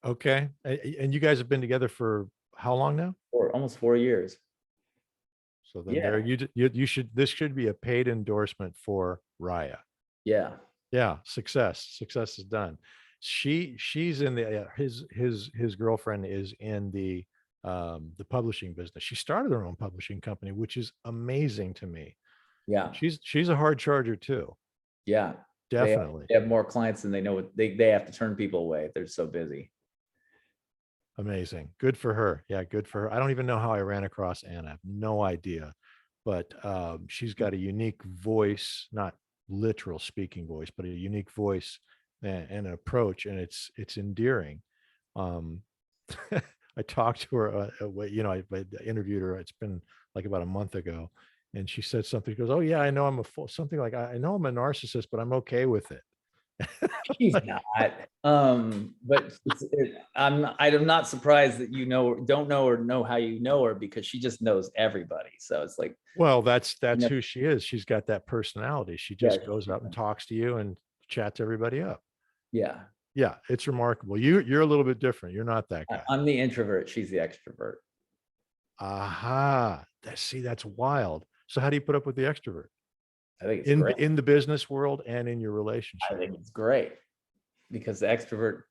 S2: Okay, and you guys have been together for how long now?
S1: for almost 4 years.
S2: So then there
S1: Yeah,
S2: you should, this should be a paid endorsement for Raya.
S1: yeah,
S2: Yeah, success is done. She's in the his girlfriend is in the publishing business. She started her own publishing company, which is amazing to me.
S1: yeah,
S2: She's a hard charger too.
S1: yeah.
S2: Definitely.
S1: They have more clients than they know what they have to turn people away. They're so busy.
S2: Amazing. Good for her. Yeah, good for her. I don't even know how I ran across Anna. I have no idea. But she's got a unique voice, not literal speaking voice, but a unique voice and an approach, and it's endearing. Um, I talked to her, I interviewed her. It's been like about a month ago, and she said something. She goes, "Oh yeah, I know I'm a full something like I know I'm a narcissist, but I'm okay with it."
S1: She's not. But I'm not surprised that you know, don't know or know how you know her, because she just knows everybody. So it's like,
S2: Well,
S1: you
S2: that's
S1: know,
S2: who she is. She's got that personality. She
S1: yeah,
S2: just goes up and talks to you and chats everybody up.
S1: yeah.
S2: Yeah, it's remarkable. You're a little bit different. You're not that guy.
S1: I'm the introvert. She's the extrovert.
S2: Aha. That's wild. So how do you put up with the extrovert
S1: I think it's great.
S2: in the business world and in your
S1: I
S2: relationship?
S1: think it's great because the extrovert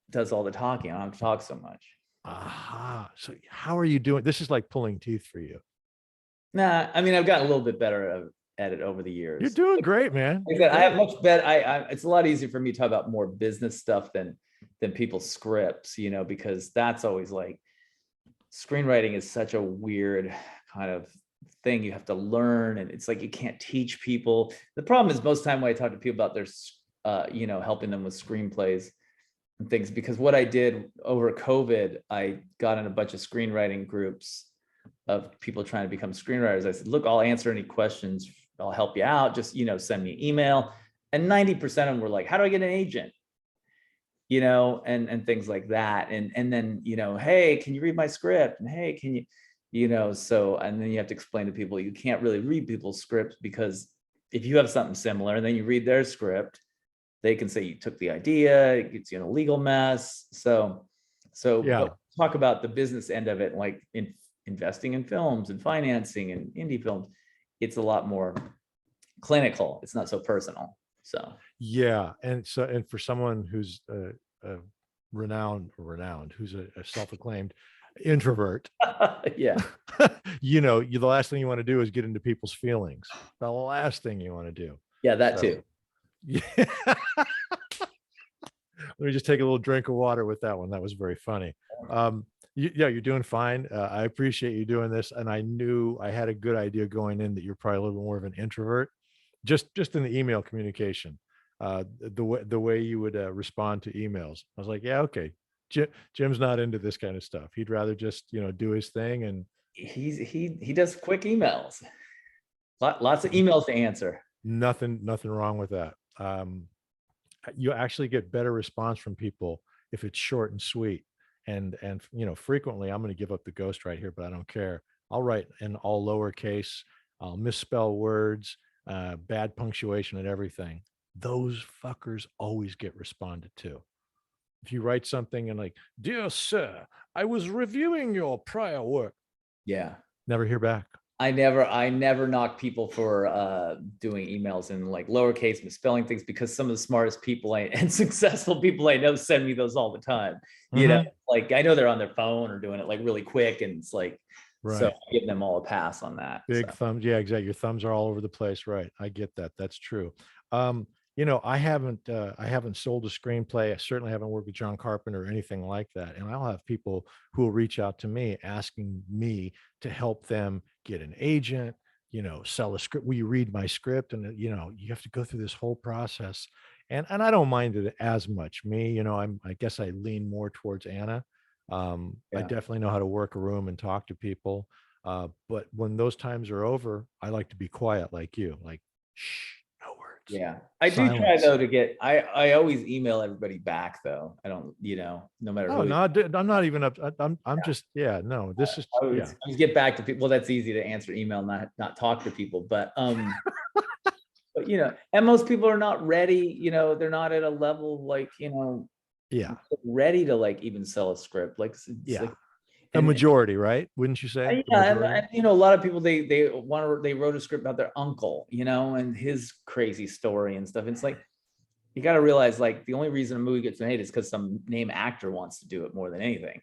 S1: does all the talking. I don't have to talk so much.
S2: Aha. So how are you doing? This is like pulling teeth for you.
S1: Nah, I mean, I've gotten a little bit better at it over the
S2: You're
S1: years.
S2: doing great, man.
S1: Like I
S2: You're
S1: said, I have
S2: great.
S1: much better. It's a lot easier for me to talk about more business stuff than people's scripts, you know, because that's always like, screenwriting is such a weird kind of thing you have to learn, and it's like you can't teach people. The problem is most time when I talk to people about their you know, helping them with screenplays and things, because what I did over COVID, I got in a bunch of screenwriting groups of people trying to become screenwriters. I said, look, I'll answer any questions, I'll help you out, just, you know, send me an email. And 90% of them were like, how do I get an agent? You know, and things like that. And then, you know, hey, can you read my script? And hey, can you, you know, so, and then you have to explain to people, you can't really read people's scripts, because if you have something similar and then you read their script, they can say you took the idea, it gets you in a legal mess. So,
S2: Yeah.
S1: but talk about the business end of it, like in investing in films and financing and indie films, it's a lot more clinical. It's not so personal. So
S2: yeah, and for someone who's renowned, who's a self-acclaimed introvert,
S1: yeah,
S2: the last thing you want to do is get into people's feelings. The last thing you want to do.
S1: yeah, that too.
S2: Yeah. Let me just take a little drink of water with that one. That was very funny. You're doing fine. I appreciate you doing this. And I knew I had a good idea going in that you're probably a little bit more of an introvert, just in the email communication, the way you would respond to emails. I was like, yeah, okay. Jim's not into this kind of stuff. He'd rather just, do his thing. And
S1: he does quick emails. Lots of emails to answer.
S2: Nothing wrong with that. You actually get better response from people if it's short and sweet. And frequently, I'm going to give up the ghost right here, but I don't care. I'll write in all lowercase. I'll misspell words, bad punctuation and everything. Those fuckers always get responded to. If you write something and like, "Dear sir, I was reviewing your prior work."
S1: Yeah.
S2: Never hear back.
S1: I never knock people for doing emails in like lowercase, misspelling things, because some of the smartest people and successful people I know send me those all the time. Like I know they're on their phone or doing it like really quick, and it's like, right. So I give them all a pass on that.
S2: Big thumbs. Yeah, exactly. Your thumbs are all over the place. Right. I get that. That's true. I haven't sold a screenplay. I certainly haven't worked with John Carpenter or anything like that. And I'll have people who will reach out to me asking me to help them get an agent, sell a script. Will you read my script? And you have to go through this whole process. And I don't mind it as much. Me, I guess I lean more towards Anna. I definitely know how to work a room and talk to people. But when those times are over, I like to be quiet like you, like, shh.
S1: Yeah, I do try though to get. I always email everybody back though. I don't, no matter.
S2: Oh no, I'm not even up. I'm just no. This is
S1: I always get back to people. Well, that's easy to answer email, not talk to people. But but and most people are not ready. They're not at a level like ready to like even sell a script. Like like,
S2: a majority, right? Wouldn't you say?
S1: Yeah, and a lot of people they wrote a script about their uncle, and his crazy story and stuff. And it's like, you got to realize, like, the only reason a movie gets made is because some name actor wants to do it more than anything.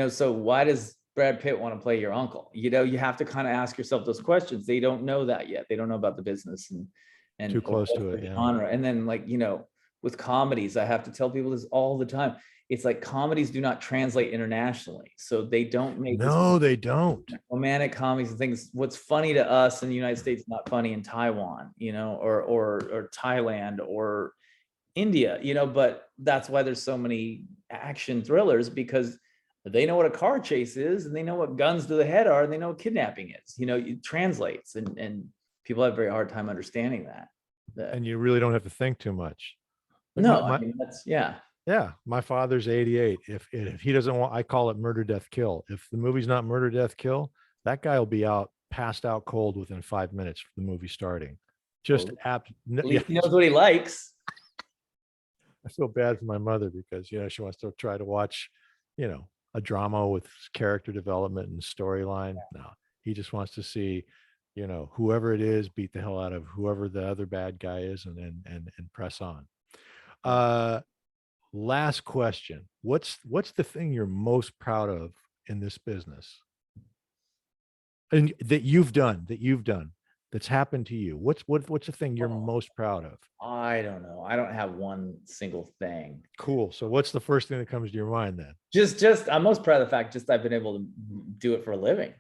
S1: So why does Brad Pitt want to play your uncle? You have to kind of ask yourself those questions. They don't know that yet. They don't know about the business and
S2: too close to it.
S1: Genre. And then like with comedies, I have to tell people this all the time. It's like comedies do not translate internationally. So they don't make
S2: they don't.
S1: Romantic comedies and things. What's funny to us in the United States is not funny in Taiwan, or Thailand or India, but that's why there's so many action thrillers, because they know what a car chase is and they know what guns to the head are and they know what kidnapping is. It translates and people have a very hard time understanding that.
S2: And you really don't have to think too much.
S1: No, that's
S2: Yeah, my father's 88. If he doesn't want, I call it murder, death, kill. If the movie's not murder, death, kill, that guy will be passed out cold within 5 minutes of the movie starting. Just
S1: he knows what he likes.
S2: I feel bad for my mother because she wants to try to watch, a drama with character development and storyline. No, he just wants to see, whoever it is beat the hell out of whoever the other bad guy is, and press on. Last question. What's the thing you're most proud of in this business? And that you've done, that's happened to you? What's the thing you're most proud of?
S1: I don't know. I don't have one single thing.
S2: Cool. So what's the first thing that comes to your mind then?
S1: Just I'm most proud of the fact I've been able to do it for a living.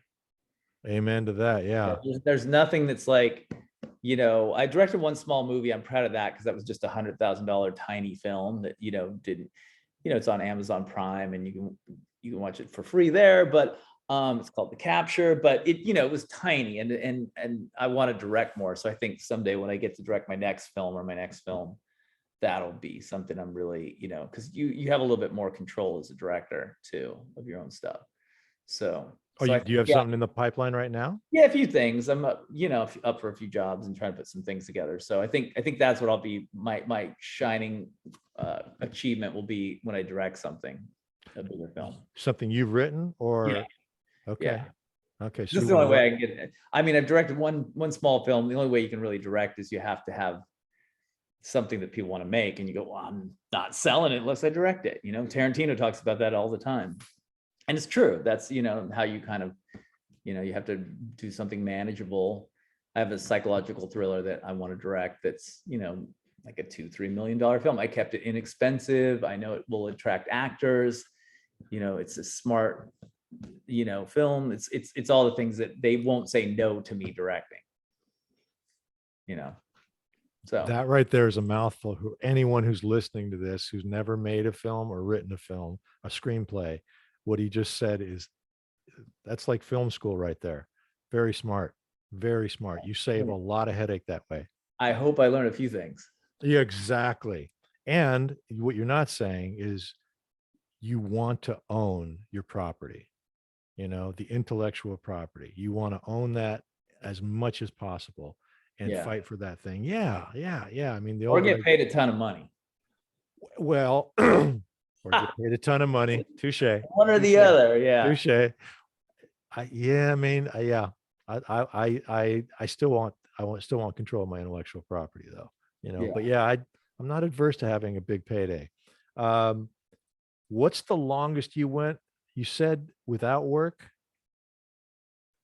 S2: Amen to that. Yeah.
S1: There's nothing that's like, I directed one small movie. I'm proud of that because that was just $100,000 tiny film that, didn't, it's on Amazon Prime and you can watch it for free there, but it's called The Capture, but it was tiny and I want to direct more. So I think someday when I get to direct my next film, that'll be something I'm really, because you have a little bit more control as a director too of your own stuff. So
S2: do you have something in the pipeline right now?
S1: Yeah, a few things. I'm up for a few jobs and trying to put some things together. So I think that's what I'll be. My shining achievement will be when I direct something, a bigger film.
S2: Something you've written, or
S1: okay.
S2: Okay. So
S1: This is the only way I can get it. I mean, I've directed one small film. The only way you can really direct is you have to have something that people want to make, and you go, well, I'm not selling it unless I direct it. You know, Tarantino talks about that all the time, and it's true. That's, you know, how you kind of, you know, you have to do something manageable. I have a psychological thriller that I want to direct that's, you know, like a $2-3 million film. I kept it inexpensive. I know it will attract actors. You know, it's a smart, you know, film. It's all the things that they won't say no to me directing. You know, so
S2: that right there is a mouthful. Who anyone who's listening to this who's never made a film or written a film, a screenplay, what he just said is that's like film school right there. Very smart. Very smart. You save a lot of headache that way.
S1: I hope I learned a few things.
S2: Yeah, exactly. And what you're not saying is you want to own your property, you know, the intellectual property. You want to own that as much as possible and
S1: Yeah.
S2: fight for that thing. Yeah, yeah, yeah. I mean, the
S1: Or
S2: old
S1: get paid a ton of money.
S2: well, or get paid a ton of money. Touche.
S1: One or the other. Yeah.
S2: Touche. Yeah, I mean, yeah. I still want still want control of my intellectual property though, you know.
S1: Yeah.
S2: But yeah, I'm not adverse to having a big payday. What's the longest you went? You said without work?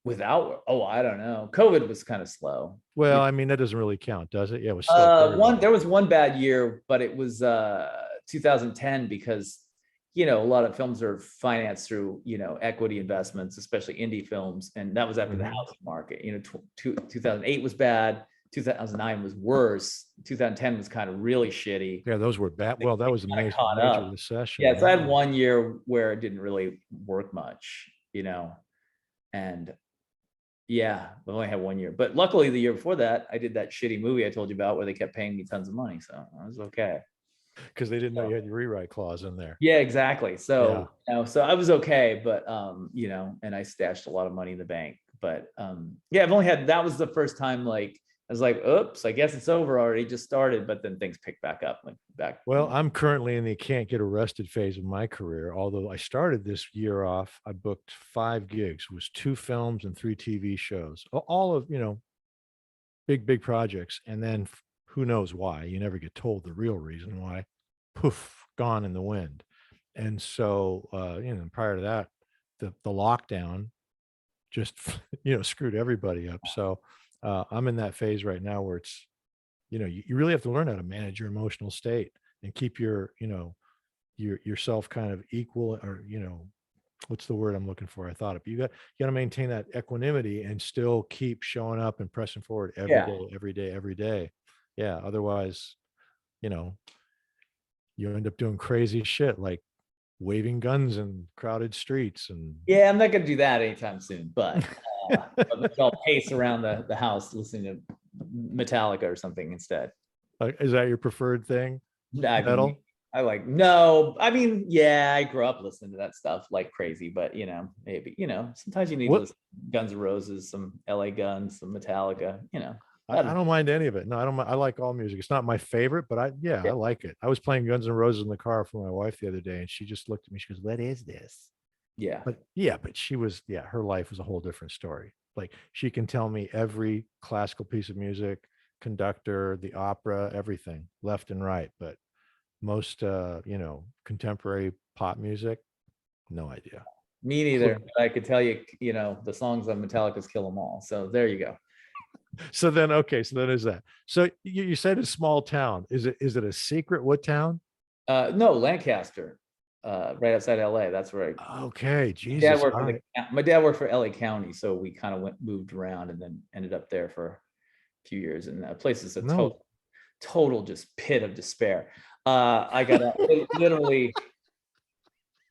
S1: Without, oh, I don't know. COVID was kind of slow.
S2: Well, I mean, that doesn't really count, does it? Yeah, it was slow for everybody.
S1: There was one bad year, but it was 2010 because, you know, a lot of films are financed through, you know, equity investments, especially indie films, and that was after the housing market. You know, 2008 was bad, 2009 was worse, 2010 was kind of really shitty.
S2: Yeah, those were bad. Well, that was a major recession.
S1: Yeah, so I had one year where it didn't really work much, you know, and yeah, we only had 1 year. But luckily the year before that, I did that shitty movie I told you about where they kept paying me tons of money. So I was okay.
S2: Because they didn't know you had your rewrite clause in there.
S1: Yeah, exactly. So, you know, so I was okay, but you know, and I stashed a lot of money in the bank. But yeah, I've only had, that was the first time like I was like, oops, I guess it's over already, just started, but then things picked back up, like back.
S2: Well, I'm currently in the can't get arrested phase of my career. Although I started this year off, I booked 5 gigs, it was 2 films and 3 TV shows, all of, you know, big projects. And then who knows why? You never get told the real reason why. Poof, gone in the wind. And so, you know, prior to that, the lockdown just, you know, screwed everybody up. So I'm in that phase right now where it's, you know, you really have to learn how to manage your emotional state and keep your, you know, yourself kind of equal, or, you know, what's the word I'm looking for? I thought you got to maintain that equanimity and still keep showing up and pressing forward every day. Yeah. Otherwise, you know, you end up doing crazy shit like waving guns in crowded streets. And
S1: yeah, I'm not gonna do that anytime soon, but I'll pace around the house listening to Metallica or something instead.
S2: is that your preferred thing?
S1: Metal? I like, no, I mean, yeah, I grew up listening to that stuff like crazy, but you know, maybe, you know, sometimes you need to listen to Guns N' Roses, some LA Guns, some Metallica, you know.
S2: I don't mind any of it. No, I don't. I like all music. It's not my favorite, but I like it. I was playing Guns N' Roses in the car for my wife the other day, and she just looked at me. She goes, "What is this?"
S1: Yeah.
S2: But she was, her life was a whole different story. Like she can tell me every classical piece of music, conductor, the opera, everything, left and right. But most, you know, contemporary pop music, no idea.
S1: Me neither. But I could tell you, you know, the songs on Metallica's Kill 'Em All. So there you go.
S2: So then, okay, so then is that. So you said a small town. Is it a secret? What town?
S1: No, Lancaster, right outside LA. That's where
S2: Okay, Jesus.
S1: My dad worked for LA County, so we kind of moved around and then ended up there for a few years. And that place is a total just pit of despair. I got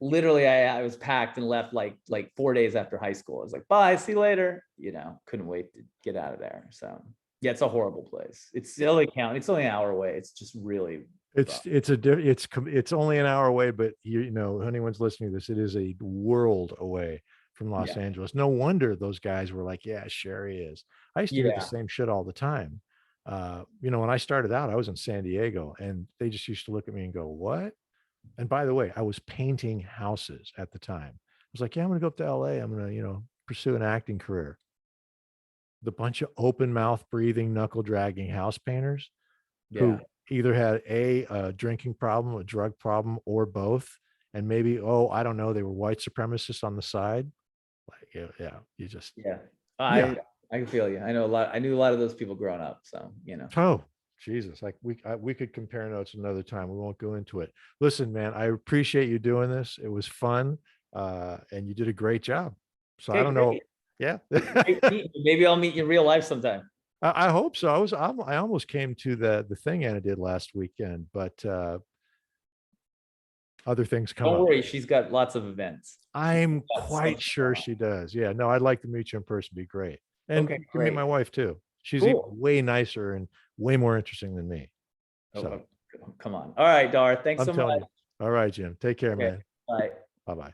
S1: literally I was packed and left like 4 days after high school. I was like, bye, see you later. You know, couldn't wait to get out of there. So yeah, it's a horrible place. It's LA County. It's only an hour away. It's just really
S2: it's only an hour away, but you know, anyone's listening to this, it is a world away from Los Angeles. No wonder those guys were like, yeah, Sherry is. I used to do the same shit all the time. You know, when I started out, I was in San Diego, and they just used to look at me and go, what? And by the way, I was painting houses at the time. I was like, yeah, I'm going to go up to LA. I'm going to, you know, pursue an acting career. The bunch of open mouth breathing, knuckle dragging house painters who either had a drinking problem, a drug problem, or both. And maybe, oh, I don't know, they were white supremacists on the side. Like, you just,
S1: I can feel you. I know a lot. I knew a lot of those people growing up. So, you know.
S2: Oh, Jesus. Like we could compare notes another time. We won't go into it. Listen, man, I appreciate you doing this. It was fun. And you did a great job. So I don't know. Yeah.
S1: Maybe I'll meet you in real life sometime.
S2: I hope so. I almost came to the thing Anna did last weekend, but other things come up.
S1: Don't worry, she's got lots of events.
S2: I'm quite sure she does. Yeah, no, I'd like to meet you in person. It'd be great. And you can meet my wife too. She's way nicer and way more interesting than me. So
S1: come on. All right, Dar. Thanks so much.
S2: All right, Jim. Take care, man.
S1: Bye.
S2: Bye-bye.